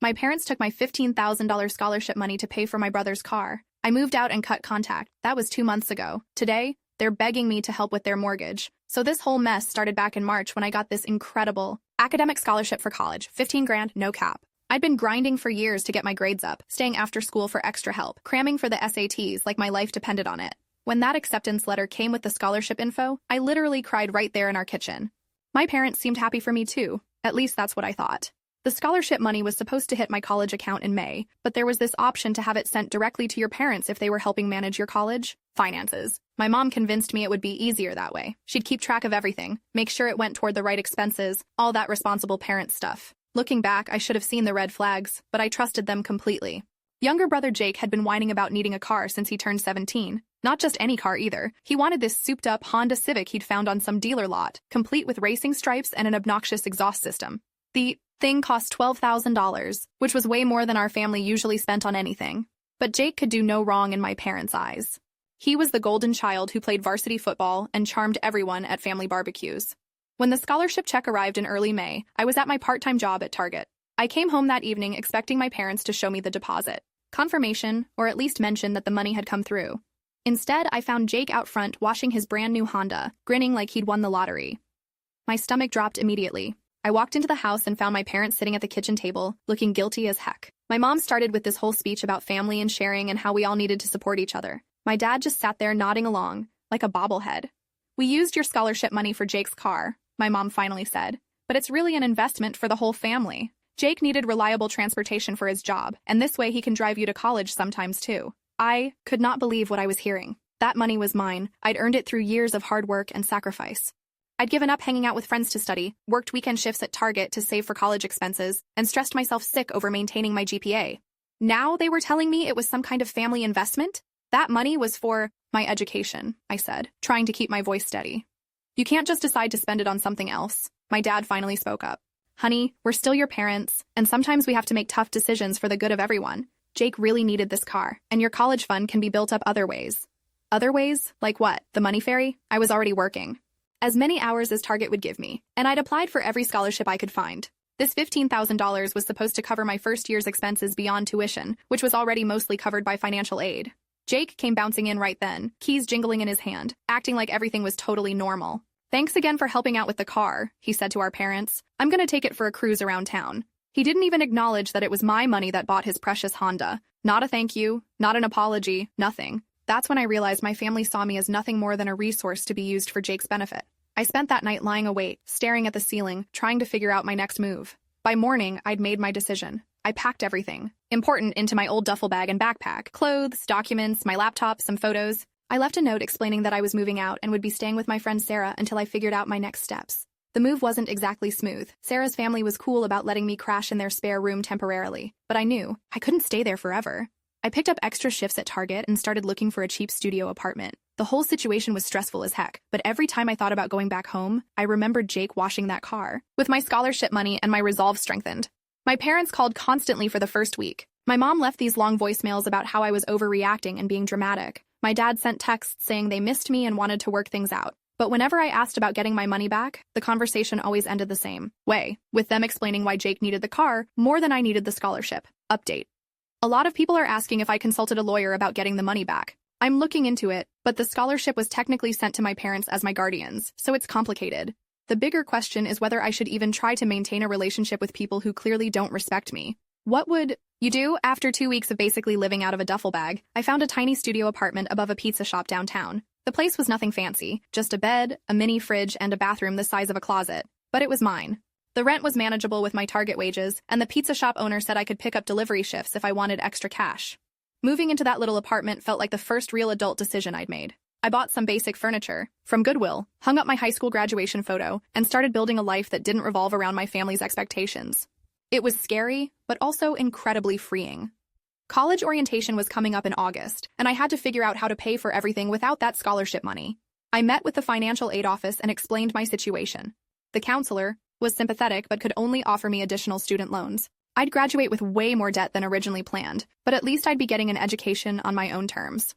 My parents took my $15,000 scholarship money to pay for my brother's car. I moved out and cut contact. That was 2 months ago. Today, they're begging me to help with their mortgage. So this whole mess started back in March when I got this incredible academic scholarship for college. 15 grand, no cap. I'd been grinding for years to get my grades up, staying after school for extra help, cramming for the SATs like my life depended on it. When that acceptance letter came with the scholarship info, I literally cried right there in our kitchen. My parents seemed happy for me too. At least that's what I thought. The scholarship money was supposed to hit my college account in May, but there was this option to have it sent directly to your parents if they were helping manage your college finances. My mom convinced me it would be easier that way. She'd keep track of everything, make sure it went toward the right expenses, all that responsible parent stuff. Looking back, I should have seen the red flags, but I trusted them completely. Younger brother Jake had been whining about needing a car since he turned 17. Not just any car either. He wanted this souped-up Honda Civic he'd found on some dealer lot, complete with racing stripes and an obnoxious exhaust system. The thing cost $12,000, which was way more than our family usually spent on anything. But Jake could do no wrong in my parents' eyes. He was the golden child who played varsity football and charmed everyone at family barbecues. When the scholarship check arrived in early May, I was at my part-time job at Target. I came home that evening expecting my parents to show me the deposit, confirmation, or at least mention that the money had come through. Instead, I found Jake out front washing his brand new Honda, grinning like he'd won the lottery. My stomach dropped immediately. I walked into the house and found my parents sitting at the kitchen table, looking guilty as heck. My mom started with this whole speech about family and sharing and how we all needed to support each other. My dad just sat there nodding along, like a bobblehead. "We used your scholarship money for Jake's car," my mom finally said, "but it's really an investment for the whole family. Jake needed reliable transportation for his job, and this way he can drive you to college sometimes too." I could not believe what I was hearing. That money was mine. I'd earned it through years of hard work and sacrifice. I'd given up hanging out with friends to study, worked weekend shifts at Target to save for college expenses, and stressed myself sick over maintaining my GPA. Now they were telling me it was some kind of family investment? That money was for my education, I said, trying to keep my voice steady. "You can't just decide to spend it on something else." My dad finally spoke up. "Honey, we're still your parents, and sometimes we have to make tough decisions for the good of everyone. Jake really needed this car, and your college fund can be built up other ways." Other ways? Like what? The money fairy? I was already working. As many hours as Target would give me, and I'd applied for every scholarship I could find. This $15,000 was supposed to cover my first year's expenses beyond tuition, which was already mostly covered by financial aid. Jake came bouncing in right then, keys jingling in his hand, acting like everything was totally normal. "Thanks again for helping out with the car," he said to our parents. "I'm gonna take it for a cruise around town." He didn't even acknowledge that it was my money that bought his precious Honda. Not a thank you, not an apology, nothing. That's when I realized my family saw me as nothing more than a resource to be used for Jake's benefit. I spent that night lying awake, staring at the ceiling, trying to figure out my next move. By morning, I'd made my decision. I packed everything, important, into my old duffel bag and backpack. Clothes, documents, my laptop, some photos. I left a note explaining that I was moving out and would be staying with my friend Sarah until I figured out my next steps. The move wasn't exactly smooth. Sarah's family was cool about letting me crash in their spare room temporarily, but I knew I couldn't stay there forever. I picked up extra shifts at Target and started looking for a cheap studio apartment. The whole situation was stressful as heck, but every time I thought about going back home, I remembered Jake washing that car. With my scholarship money and my resolve strengthened, my parents called constantly for the first week. My mom left these long voicemails about how I was overreacting and being dramatic. My dad sent texts saying they missed me and wanted to work things out. But whenever I asked about getting my money back, the conversation always ended the same way, with them explaining why Jake needed the car more than I needed the scholarship. Update. A lot of people are asking if I consulted a lawyer about getting the money back. I'm looking into it, but the scholarship was technically sent to my parents as my guardians, so it's complicated. The bigger question is whether I should even try to maintain a relationship with people who clearly don't respect me. What would you do? After 2 weeks of basically living out of a duffel bag, I found a tiny studio apartment above a pizza shop downtown. The place was nothing fancy, just a bed, a mini fridge, and a bathroom the size of a closet. But it was mine. The rent was manageable with my Target wages, and the pizza shop owner said I could pick up delivery shifts if I wanted extra cash. Moving into that little apartment felt like the first real adult decision I'd made. I bought some basic furniture from Goodwill, hung up my high school graduation photo, and started building a life that didn't revolve around my family's expectations. It was scary, but also incredibly freeing. College orientation was coming up in August, and I had to figure out how to pay for everything without that scholarship money. I met with the financial aid office and explained my situation. The counselor was sympathetic but could only offer me additional student loans. I'd graduate with way more debt than originally planned, but at least I'd be getting an education on my own terms.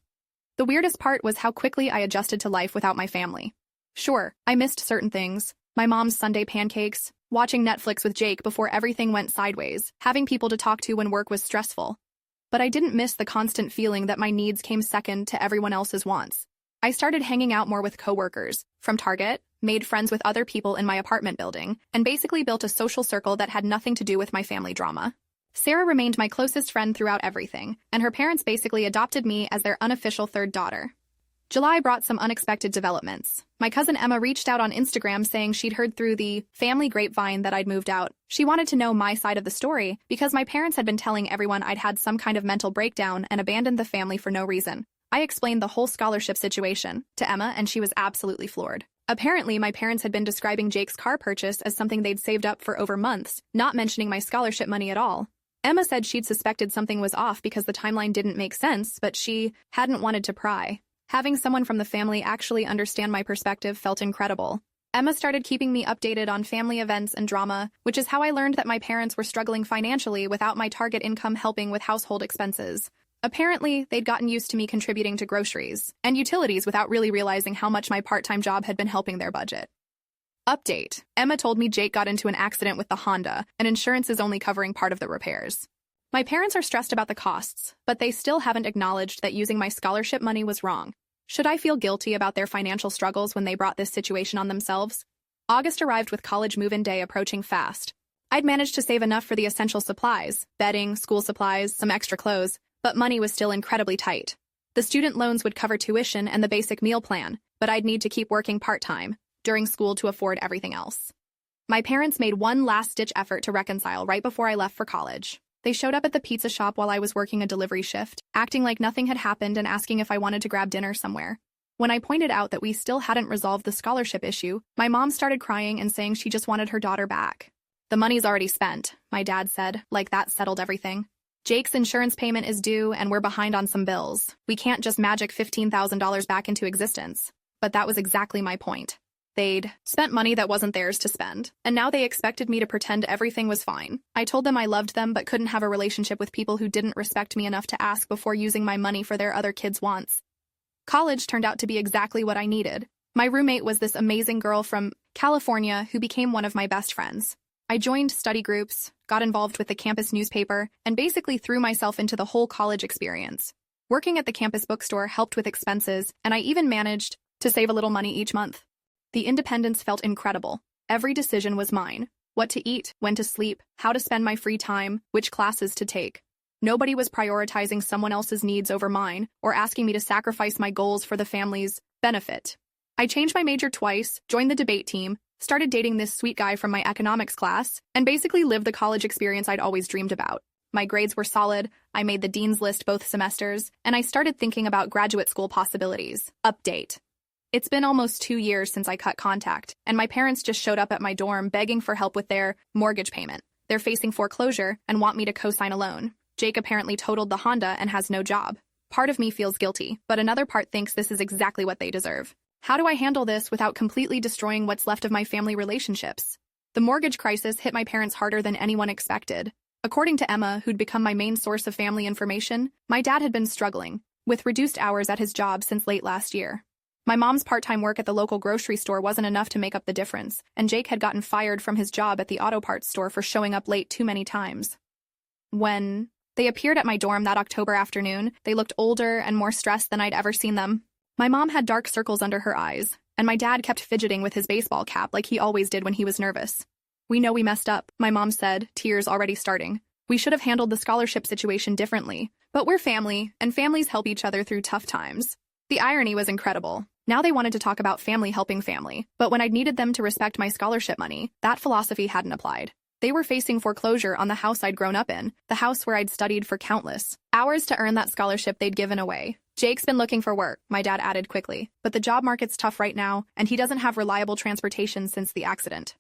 The weirdest part was how quickly I adjusted to life without my family. Sure, I missed certain things. My mom's Sunday pancakes, watching Netflix with Jake before everything went sideways, having people to talk to when work was stressful. But I didn't miss the constant feeling that my needs came second to everyone else's wants. I started hanging out more with coworkers from Target, made friends with other people in my apartment building, and basically built a social circle that had nothing to do with my family drama. Sarah remained my closest friend throughout everything, and her parents basically adopted me as their unofficial third daughter. July brought some unexpected developments. My cousin Emma reached out on Instagram saying she'd heard through the family grapevine that I'd moved out. She wanted to know my side of the story because my parents had been telling everyone I'd had some kind of mental breakdown and abandoned the family for no reason. I explained the whole scholarship situation to Emma, and she was absolutely floored. Apparently, my parents had been describing Jake's car purchase as something they'd saved up for over months, not mentioning my scholarship money at all. Emma said she'd suspected something was off because the timeline didn't make sense, but she hadn't wanted to pry. Having someone from the family actually understand my perspective felt incredible. Emma started keeping me updated on family events and drama, which is how I learned that my parents were struggling financially without my target income helping with household expenses. Apparently, they'd gotten used to me contributing to groceries and utilities without really realizing how much my part-time job had been helping their budget. Update. Emma told me Jake got into an accident with the Honda, and insurance is only covering part of the repairs. My parents are stressed about the costs, but they still haven't acknowledged that using my scholarship money was wrong. Should I feel guilty about their financial struggles when they brought this situation on themselves? August arrived with college move-in day approaching fast. I'd managed to save enough for the essential supplies, bedding, school supplies, some extra clothes, but money was still incredibly tight. The student loans would cover tuition and the basic meal plan, but I'd need to keep working part-time during school to afford everything else. My parents made one last-ditch effort to reconcile right before I left for college. They showed up at the pizza shop while I was working a delivery shift, acting like nothing had happened and asking if I wanted to grab dinner somewhere. When I pointed out that we still hadn't resolved the scholarship issue, my mom started crying and saying she just wanted her daughter back. "The money's already spent," my dad said, like that settled everything. "Jake's insurance payment is due and we're behind on some bills. We can't just magic $15,000 back into existence." But that was exactly my point. They'd spent money that wasn't theirs to spend, and now they expected me to pretend everything was fine. I told them I loved them but couldn't have a relationship with people who didn't respect me enough to ask before using my money for their other kids' wants. College turned out to be exactly what I needed. My roommate was this amazing girl from California who became one of my best friends. I joined study groups, got involved with the campus newspaper, and basically threw myself into the whole college experience. Working at the campus bookstore helped with expenses, and I even managed to save a little money each month. The independence felt incredible. Every decision was mine. What to eat, when to sleep, how to spend my free time, which classes to take. Nobody was prioritizing someone else's needs over mine or asking me to sacrifice my goals for the family's benefit. I changed my major twice, joined the debate team, started dating this sweet guy from my economics class, and basically lived the college experience I'd always dreamed about. My grades were solid, I made the dean's list both semesters, and I started thinking about graduate school possibilities. Update. It's been almost 2 years since I cut contact, and my parents just showed up at my dorm begging for help with their mortgage payment. They're facing foreclosure and want me to co-sign a loan. Jake apparently totaled the Honda and has no job. Part of me feels guilty, but another part thinks this is exactly what they deserve. How do I handle this without completely destroying what's left of my family relationships? The mortgage crisis hit my parents harder than anyone expected. According to Emma, who'd become my main source of family information, my dad had been struggling with reduced hours at his job since late last year. My mom's part-time work at the local grocery store wasn't enough to make up the difference, and Jake had gotten fired from his job at the auto parts store for showing up late too many times. When they appeared at my dorm that October afternoon, they looked older and more stressed than I'd ever seen them. My mom had dark circles under her eyes, and my dad kept fidgeting with his baseball cap like he always did when he was nervous. "We know we messed up," my mom said, tears already starting. "We should have handled the scholarship situation differently, but we're family, and families help each other through tough times." The irony was incredible. Now they wanted to talk about family helping family, but when I'd needed them to respect my scholarship money, that philosophy hadn't applied. They were facing foreclosure on the house I'd grown up in, the house where I'd studied for countless hours to earn that scholarship they'd given away. "Jake's been looking for work," my dad added quickly, "but the job market's tough right now, and he doesn't have reliable transportation since the accident."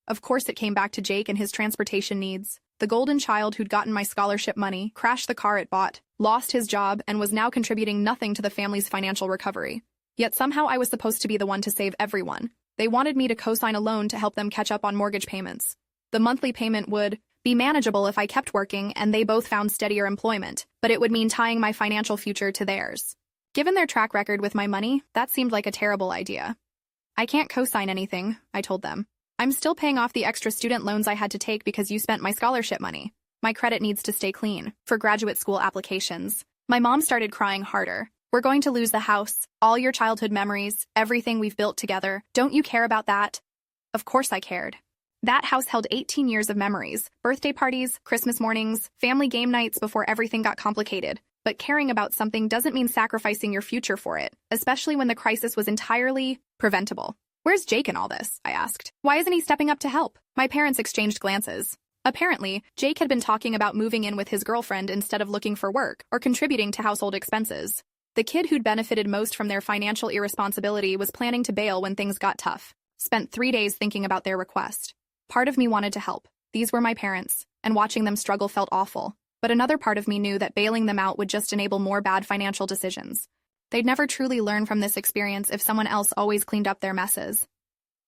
Of course it came back to Jake and his transportation needs. The golden child who'd gotten my scholarship money, crashed the car it bought, lost his job, and was now contributing nothing to the family's financial recovery. Yet somehow I was supposed to be the one to save everyone. They wanted me to co-sign a loan to help them catch up on mortgage payments. The monthly payment would be manageable if I kept working and they both found steadier employment, but it would mean tying my financial future to theirs. Given their track record with my money, that seemed like a terrible idea. "I can't co-sign anything," I told them. I'm still paying off the extra student loans I had to take because you spent my scholarship money. My credit needs to stay clean for graduate school applications. My mom started crying harder. We're going to lose the house, all your childhood memories, everything we've built together. Don't you care about that? Of course I cared. That house held 18 years of memories, birthday parties, Christmas mornings, family game nights before everything got complicated. But caring about something doesn't mean sacrificing your future for it, especially when the crisis was entirely preventable. Where's Jake in all this? I asked. Why isn't he stepping up to help? My parents exchanged glances. Apparently, Jake had been talking about moving in with his girlfriend instead of looking for work or contributing to household expenses. The kid who'd benefited most from their financial irresponsibility was planning to bail when things got tough. Spent 3 days thinking about their request. Part of me wanted to help. These were my parents, and watching them struggle felt awful. But another part of me knew that bailing them out would just enable more bad financial decisions. They'd never truly learn from this experience if someone else always cleaned up their messes.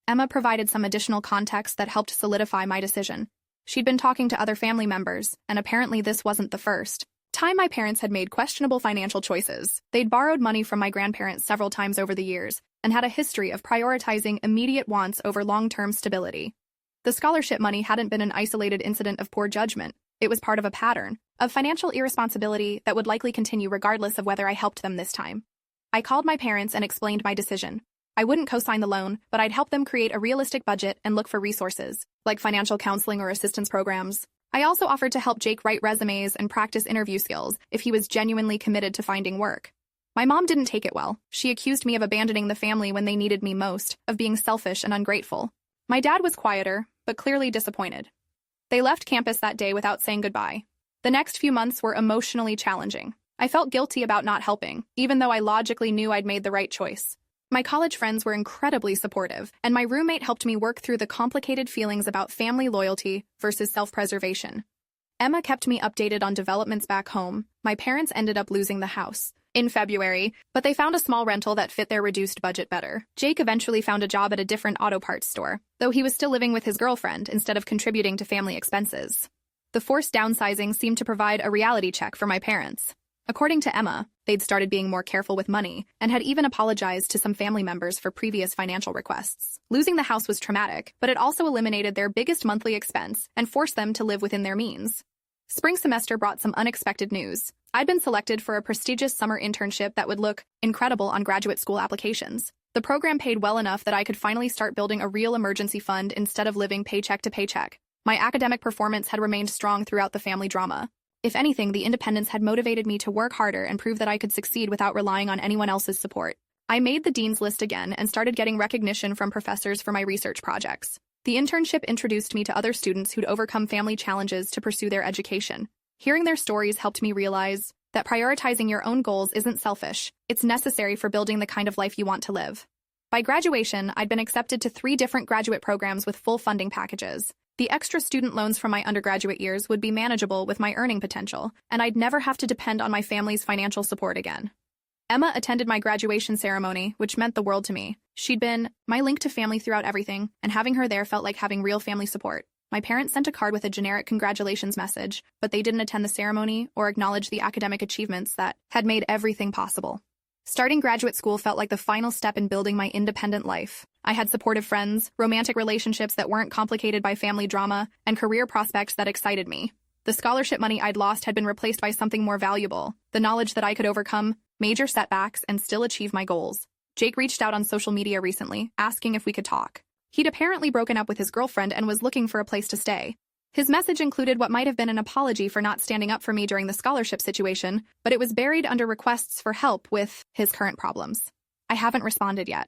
Emma provided some additional context that helped solidify my decision. She'd been talking to other family members, and apparently this wasn't the first time my parents had made questionable financial choices. They'd borrowed money from my grandparents several times over the years, and had a history of prioritizing immediate wants over long-term stability. The scholarship money hadn't been an isolated incident of poor judgment. It was part of a pattern of financial irresponsibility that would likely continue regardless of whether I helped them this time. I called my parents and explained my decision. I wouldn't co-sign the loan, but I'd help them create a realistic budget and look for resources, like financial counseling or assistance programs. I also offered to help Jake write resumes and practice interview skills if he was genuinely committed to finding work. My mom didn't take it well. She accused me of abandoning the family when they needed me most, of being selfish and ungrateful. My dad was quieter, but clearly disappointed. They left campus that day without saying goodbye. The next few months were emotionally challenging. I felt guilty about not helping, even though I logically knew I'd made the right choice. My college friends were incredibly supportive, and my roommate helped me work through the complicated feelings about family loyalty versus self-preservation. Emma kept me updated on developments back home. My parents ended up losing the house in February, but they found a small rental that fit their reduced budget better. Jake eventually found a job at a different auto parts store, though he was still living with his girlfriend instead of contributing to family expenses. The forced downsizing seemed to provide a reality check for my parents. According to Emma, they'd started being more careful with money and had even apologized to some family members for previous financial requests. Losing the house was traumatic, but it also eliminated their biggest monthly expense and forced them to live within their means. Spring semester brought some unexpected news. I'd been selected for a prestigious summer internship that would look incredible on graduate school applications. The program paid well enough that I could finally start building a real emergency fund instead of living paycheck to paycheck. My academic performance had remained strong throughout the family drama. If anything, the independence had motivated me to work harder and prove that I could succeed without relying on anyone else's support. I made the dean's list again and started getting recognition from professors for my research projects. The internship introduced me to other students who'd overcome family challenges to pursue their education. Hearing their stories helped me realize that prioritizing your own goals isn't selfish. It's necessary for building the kind of life you want to live. By graduation, I'd been accepted to 3 different graduate programs with full funding packages. The extra student loans from my undergraduate years would be manageable with my earning potential, and I'd never have to depend on my family's financial support again. Emma attended my graduation ceremony, which meant the world to me. She'd been my link to family throughout everything, and having her there felt like having real family support. My parents sent a card with a generic congratulations message, but they didn't attend the ceremony or acknowledge the academic achievements that had made everything possible. Starting graduate school felt like the final step in building my independent life. I had supportive friends, romantic relationships that weren't complicated by family drama, and career prospects that excited me. The scholarship money I'd lost had been replaced by something more valuable, the knowledge that I could overcome major setbacks and still achieve my goals. Jake reached out on social media recently, asking if we could talk. He'd apparently broken up with his girlfriend and was looking for a place to stay. His message included what might have been an apology for not standing up for me during the scholarship situation, but it was buried under requests for help with his current problems. I haven't responded yet.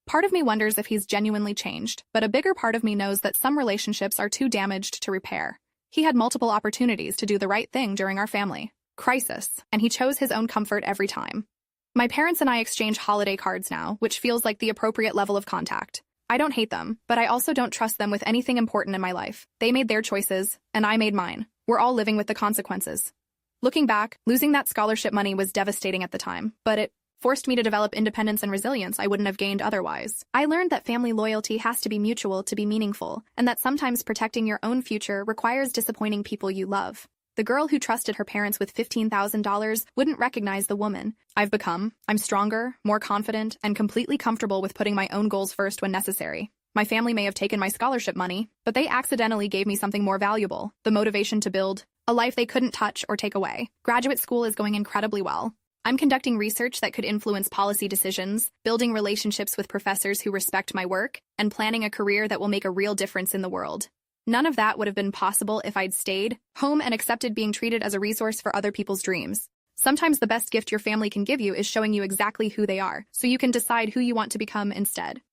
Part of me wonders if he's genuinely changed, but a bigger part of me knows that some relationships are too damaged to repair. He had multiple opportunities to do the right thing during our family crisis, and he chose his own comfort every time. My parents and I exchange holiday cards now, which feels like the appropriate level of contact. I don't hate them, but I also don't trust them with anything important in my life. They made their choices, and I made mine. We're all living with the consequences. Looking back, losing that scholarship money was devastating at the time, but it forced me to develop independence and resilience I wouldn't have gained otherwise. I learned that family loyalty has to be mutual to be meaningful, and that sometimes protecting your own future requires disappointing people you love. The girl who trusted her parents with $15,000 wouldn't recognize the woman I've become. I'm stronger, more confident, and completely comfortable with putting my own goals first when necessary. My family may have taken my scholarship money, but they accidentally gave me something more valuable, the motivation to build a life they couldn't touch or take away. Graduate school is going incredibly well. I'm conducting research that could influence policy decisions, building relationships with professors who respect my work, and planning a career that will make a real difference in the world. None of that would have been possible if I'd stayed home and accepted being treated as a resource for other people's dreams. Sometimes the best gift your family can give you is showing you exactly who they are, so you can decide who you want to become instead.